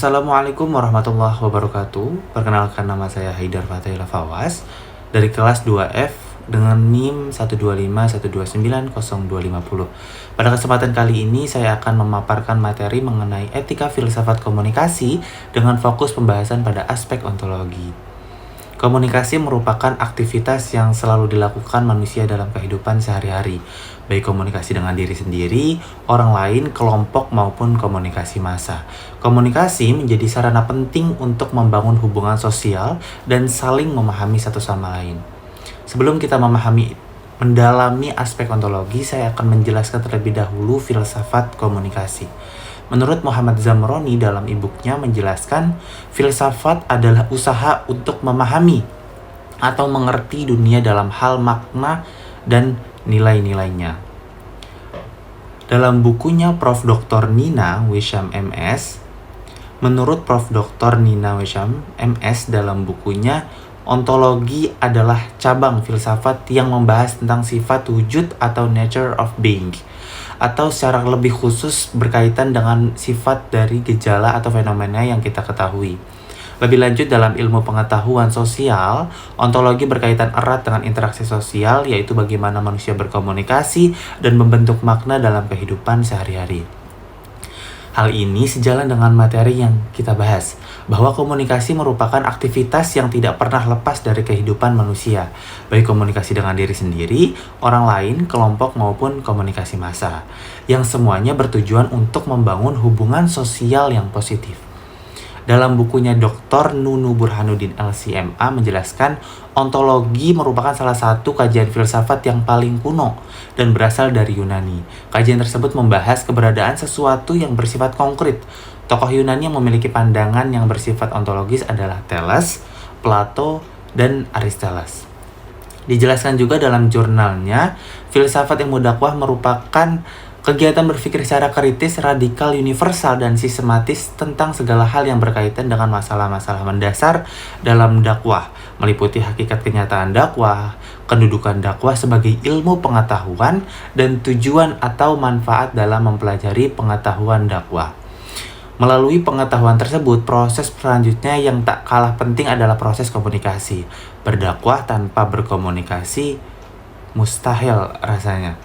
Assalamualaikum warahmatullahi wabarakatuh. Perkenalkan, nama saya Haidar Fatahillah Fawaz dari kelas 2F dengan NIM 125129050. Pada kesempatan kali ini saya akan memaparkan materi mengenai etika filsafat komunikasi dengan fokus pembahasan pada aspek ontologi. Komunikasi merupakan aktivitas yang selalu dilakukan manusia dalam kehidupan sehari-hari, baik komunikasi dengan diri sendiri, orang lain, kelompok, maupun komunikasi massa. Komunikasi menjadi sarana penting untuk membangun hubungan sosial dan saling memahami satu sama lain. Sebelum kita mendalami aspek ontologi, saya akan menjelaskan terlebih dahulu filsafat komunikasi. Menurut Muhammad Zamroni dalam e-booknya menjelaskan, filsafat adalah usaha untuk memahami atau mengerti dunia dalam hal makna dan nilai-nilainya. Dalam bukunya Prof. Dr. Nina Wisham MS, menurut Prof. Dr. Nina Wisham MS dalam bukunya, ontologi adalah cabang filsafat yang membahas tentang sifat wujud atau nature of being, atau secara lebih khusus berkaitan dengan sifat dari gejala atau fenomena yang kita ketahui. Lebih lanjut, dalam ilmu pengetahuan sosial, ontologi berkaitan erat dengan interaksi sosial, yaitu bagaimana manusia berkomunikasi dan membentuk makna dalam kehidupan sehari-hari. Hal ini sejalan dengan materi yang kita bahas, bahwa komunikasi merupakan aktivitas yang tidak pernah lepas dari kehidupan manusia, baik komunikasi dengan diri sendiri, orang lain, kelompok, maupun komunikasi massa, yang semuanya bertujuan untuk membangun hubungan sosial yang positif. Dalam bukunya Dr. Nunu Burhanuddin LCMA menjelaskan, ontologi merupakan salah satu kajian filsafat yang paling kuno dan berasal dari Yunani. Kajian tersebut membahas keberadaan sesuatu yang bersifat konkret. Tokoh Yunani yang memiliki pandangan yang bersifat ontologis adalah Thales, Plato, dan Aristoteles. Dijelaskan juga dalam jurnalnya, filsafat ilmu dakwah merupakan kegiatan berpikir secara kritis, radikal, universal, dan sistematis tentang segala hal yang berkaitan dengan masalah-masalah mendasar dalam dakwah, meliputi hakikat kenyataan dakwah, kedudukan dakwah sebagai ilmu pengetahuan, dan tujuan atau manfaat dalam mempelajari pengetahuan dakwah. Melalui pengetahuan tersebut, proses selanjutnya yang tak kalah penting adalah proses komunikasi. Berdakwah tanpa berkomunikasi mustahil rasanya.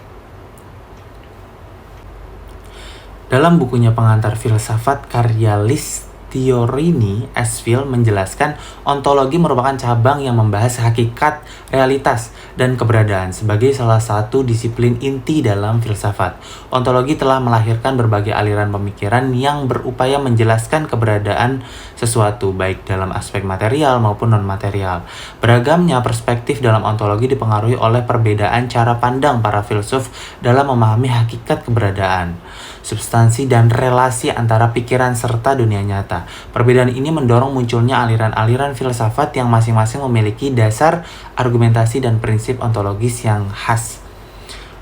Dalam bukunya Pengantar Filsafat karya Listiorini Esfil menjelaskan, ontologi merupakan cabang yang membahas hakikat, realitas, dan keberadaan sebagai salah satu disiplin inti dalam filsafat. Ontologi telah melahirkan berbagai aliran pemikiran yang berupaya menjelaskan keberadaan sesuatu, baik dalam aspek material maupun non-material. Beragamnya perspektif dalam ontologi dipengaruhi oleh perbedaan cara pandang para filsuf dalam memahami hakikat keberadaan, substansi, dan relasi antara pikiran serta dunia nyata. Perbedaan ini mendorong munculnya aliran-aliran filsafat yang masing-masing memiliki dasar, argumentasi, dan prinsip ontologis yang khas.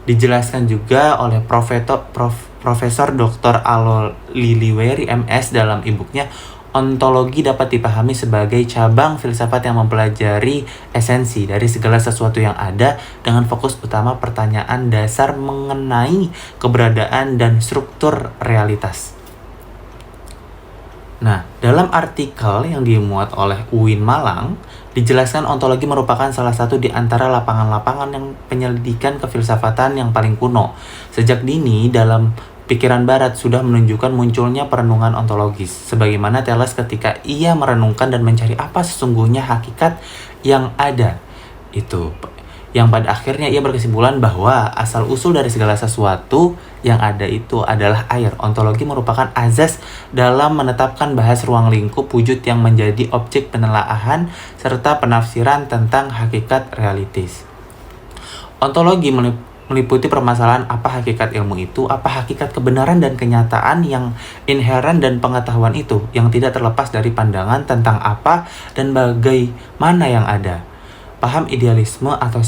Dijelaskan juga oleh Profesor Dr. Alo Liliweri MS dalam e-booknya, ontologi dapat dipahami sebagai cabang filsafat yang mempelajari esensi dari segala sesuatu yang ada dengan fokus utama pertanyaan dasar mengenai keberadaan dan struktur realitas. Nah, dalam artikel yang dimuat oleh UIN Malang, dijelaskan ontologi merupakan salah satu di antara lapangan-lapangan yang penyelidikan kefilsafatan yang paling kuno. Sejak dini, dalam pikiran barat sudah menunjukkan munculnya perenungan ontologis, sebagaimana Thales ketika ia merenungkan dan mencari apa sesungguhnya hakikat yang ada itu, yang pada akhirnya ia berkesimpulan bahwa asal-usul dari segala sesuatu yang ada itu adalah air. Ontologi merupakan azas dalam menetapkan bahas ruang lingkup wujud yang menjadi objek penelaahan serta penafsiran tentang hakikat realitis. Ontologi meliputi permasalahan apa hakikat ilmu itu, apa hakikat kebenaran dan kenyataan yang inheren dan pengetahuan itu, yang tidak terlepas dari pandangan tentang apa dan bagaimana yang ada. Paham idealisme atau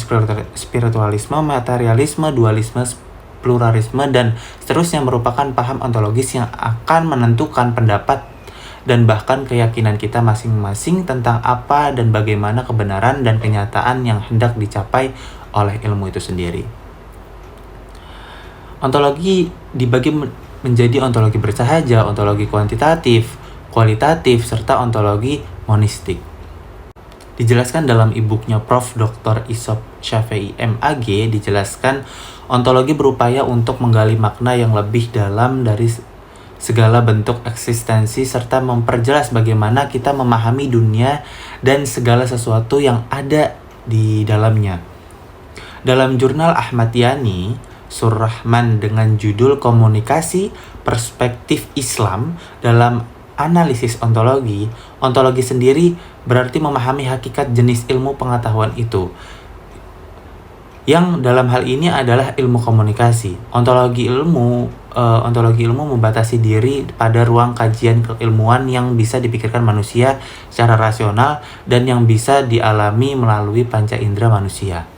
spiritualisme, materialisme, dualisme, pluralisme, dan seterusnya merupakan paham ontologis yang akan menentukan pendapat dan bahkan keyakinan kita masing-masing tentang apa dan bagaimana kebenaran dan kenyataan yang hendak dicapai oleh ilmu itu sendiri. Ontologi dibagi menjadi ontologi bersahaja, ontologi kuantitatif, kualitatif, serta ontologi monistik. Dijelaskan dalam e-booknya Prof. Dr. Ishaq Shafii MAG, dijelaskan ontologi berupaya untuk menggali makna yang lebih dalam dari segala bentuk eksistensi serta memperjelas bagaimana kita memahami dunia dan segala sesuatu yang ada di dalamnya. Dalam jurnal Ahmad Yani, Surrahman dengan judul Komunikasi Perspektif Islam dalam analisis ontologi, ontologi sendiri berarti memahami hakikat jenis ilmu pengetahuan itu, yang dalam hal ini adalah ilmu komunikasi. Ontologi ilmu membatasi diri pada ruang kajian keilmuan yang bisa dipikirkan manusia secara rasional dan yang bisa dialami melalui panca indera manusia.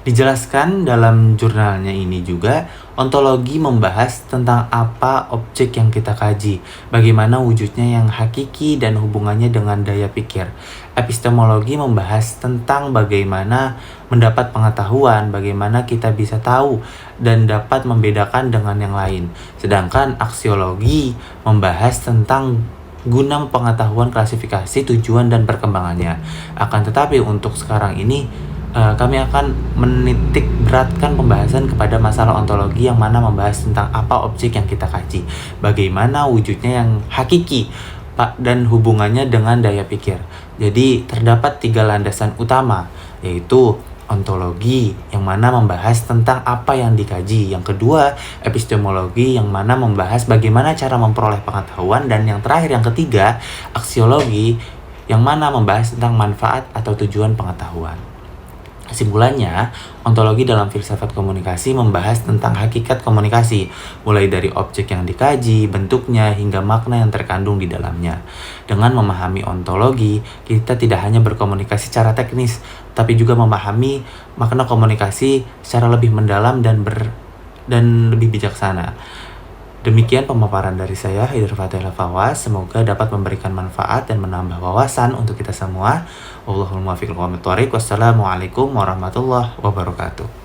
Dijelaskan dalam jurnalnya ini juga, ontologi membahas tentang apa objek yang kita kaji, bagaimana wujudnya yang hakiki dan hubungannya dengan daya pikir. Epistemologi membahas tentang bagaimana mendapat pengetahuan, bagaimana kita bisa tahu dan dapat membedakan dengan yang lain. Sedangkan aksiologi membahas tentang guna pengetahuan, klasifikasi, tujuan, dan perkembangannya. Akan tetapi untuk sekarang ini, kami akan menitik beratkan pembahasan kepada masalah ontologi yang mana membahas tentang apa objek yang kita kaji, bagaimana wujudnya yang hakiki, dan hubungannya dengan daya pikir. Jadi terdapat 3 landasan utama, yaitu ontologi yang mana membahas tentang apa yang dikaji, yang kedua epistemologi yang mana membahas bagaimana cara memperoleh pengetahuan, dan yang terakhir, yang ketiga, aksiologi yang mana membahas tentang manfaat atau tujuan pengetahuan. Kesimpulannya, ontologi dalam filsafat komunikasi membahas tentang hakikat komunikasi, mulai dari objek yang dikaji, bentuknya, hingga makna yang terkandung di dalamnya. Dengan memahami ontologi, kita tidak hanya berkomunikasi secara teknis, tapi juga memahami makna komunikasi secara lebih mendalam dan lebih bijaksana. Demikian pemaparan dari saya, Haider Fatih Fawaz. Semoga dapat memberikan manfaat dan menambah wawasan untuk kita semua. Wallahul muwaffiq. Wassalamualaikum warahmatullahi wabarakatuh.